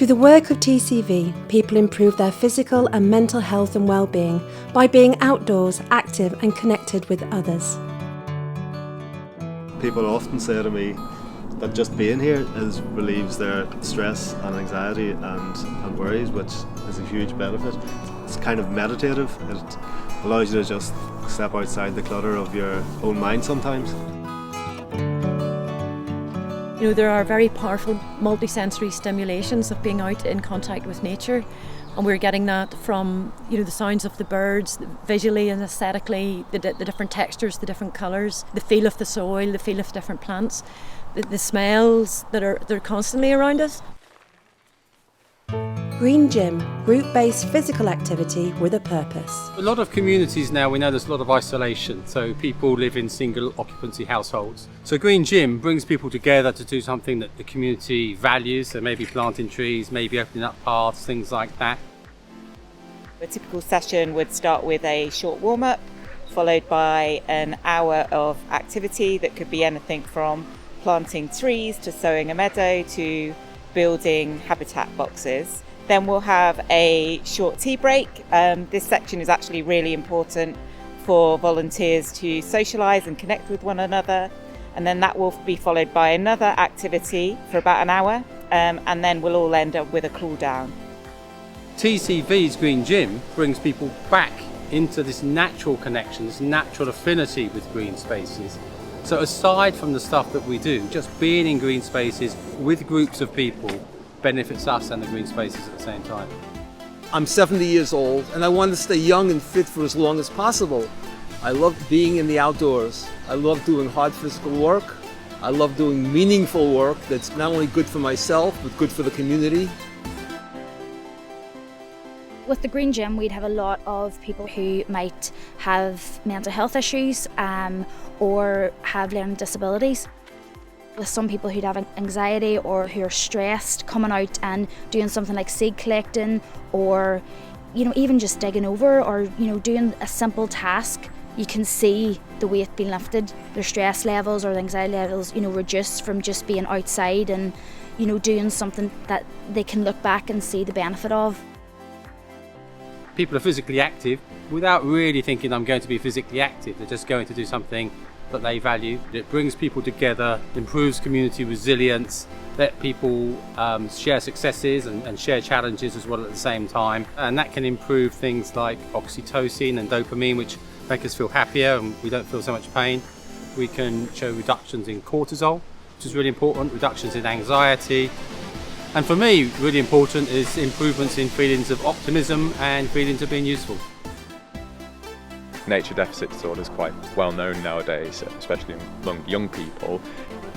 Through the work of TCV, people improve their physical and mental health and well-being by being outdoors, active and connected with others. People often say to me that just being here relieves their stress and anxiety and worries, which is a huge benefit. It's kind of meditative. It allows you to just step outside the clutter of your own mind sometimes. You know, there are very powerful multisensory stimulations of being out in contact with nature, and we're getting that from, you know, the sounds of the birds, visually and aesthetically, the different textures, the different colours, the feel of the soil, the feel of different plants, the smells they're constantly around us. Green Gym, group-based physical activity with a purpose. A lot of communities now, we know there's a lot of isolation, so people live in single occupancy households. So Green Gym brings people together to do something that the community values, so maybe planting trees, maybe opening up paths, things like that. A typical session would start with a short warm-up, followed by an hour of activity that could be anything from planting trees to sowing a meadow to building habitat boxes. Then we'll have a short tea break. This section is actually really important for volunteers to socialise and connect with one another. And then that will be followed by another activity for about an hour. And then we'll all end up with a cool down. TCV's Green Gym brings people back into this natural connection, this natural affinity with green spaces. So aside from the stuff that we do, just being in green spaces with groups of people benefits us and the green spaces at the same time. I'm 70 years old and I want to stay young and fit for as long as possible. I love being in the outdoors. I love doing hard physical work. I love doing meaningful work that's not only good for myself, but good for the community. With the Green Gym, we'd have a lot of people who might have mental health issues or have learning disabilities. With some people who'd have anxiety or who are stressed, coming out and doing something like seed collecting or, you know, even just digging over or, you know, doing a simple task, you can see the weight being lifted, their stress levels or the anxiety levels, you know, reduced from just being outside and, you know, doing something that they can look back and see the benefit of. People are physically active without really thinking I'm going to be physically active. They're just going to do something that they value. It brings people together, improves community resilience, let people share successes and share challenges as well at the same time. And that can improve things like oxytocin and dopamine, which make us feel happier and we don't feel so much pain. We can show reductions in cortisol, which is really important, reductions in anxiety. And for me, really important is improvements in feelings of optimism and feelings of being useful. Nature deficit disorder is quite well known nowadays, especially among young people,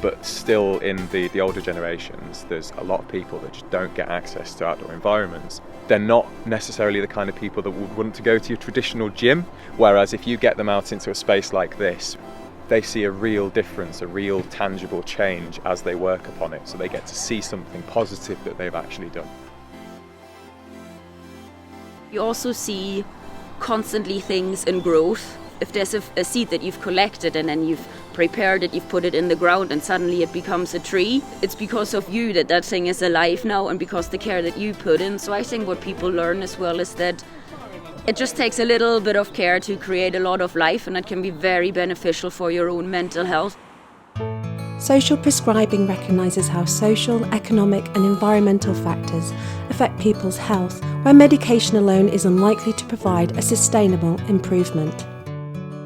but still in the older generations there's a lot of people that just don't get access to outdoor environments. They're not necessarily the kind of people that would want to go to your traditional gym, whereas if you get them out into a space like this, they see a real difference, a real tangible change as they work upon it, so they get to see something positive that they've actually done. You also see constantly things in growth. If there's a seed that you've collected and then you've prepared it, you've put it in the ground and suddenly it becomes a tree, it's because of you that that thing is alive now and because the care that you put in. So I think what people learn as well is that it just takes a little bit of care to create a lot of life, and it can be very beneficial for your own mental health. Social prescribing recognises how social, economic and environmental factors affect people's health, where medication alone is unlikely to provide a sustainable improvement.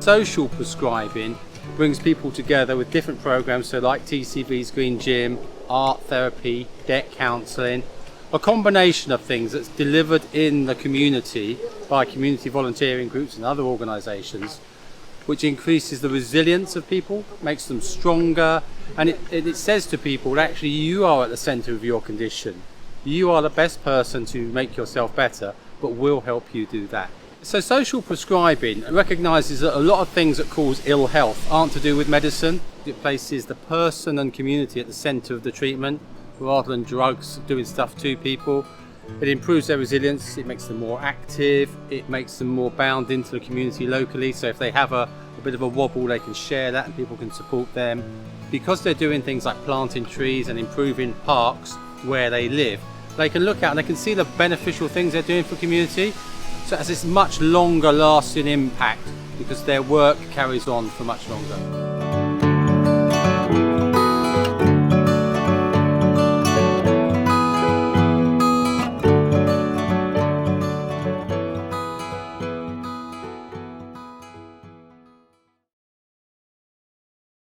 Social prescribing brings people together with different programs, so like TCV's Green Gym, art therapy, debt counselling, a combination of things that's delivered in the community by community volunteering groups and other organisations, which increases the resilience of people, makes them stronger, and it says to people that actually you are at the centre of your condition. You are the best person to make yourself better, but we'll help you do that. So social prescribing recognises that a lot of things that cause ill health aren't to do with medicine. It places the person and community at the centre of the treatment rather than drugs doing stuff to people. It improves their resilience, it makes them more active, it makes them more bound into the community locally, so if they have a bit of a wobble they can share that and people can support them. Because they're doing things like planting trees and improving parks where they live, they can look at and they can see the beneficial things they're doing for community. So it has this much longer lasting impact because their work carries on for much longer.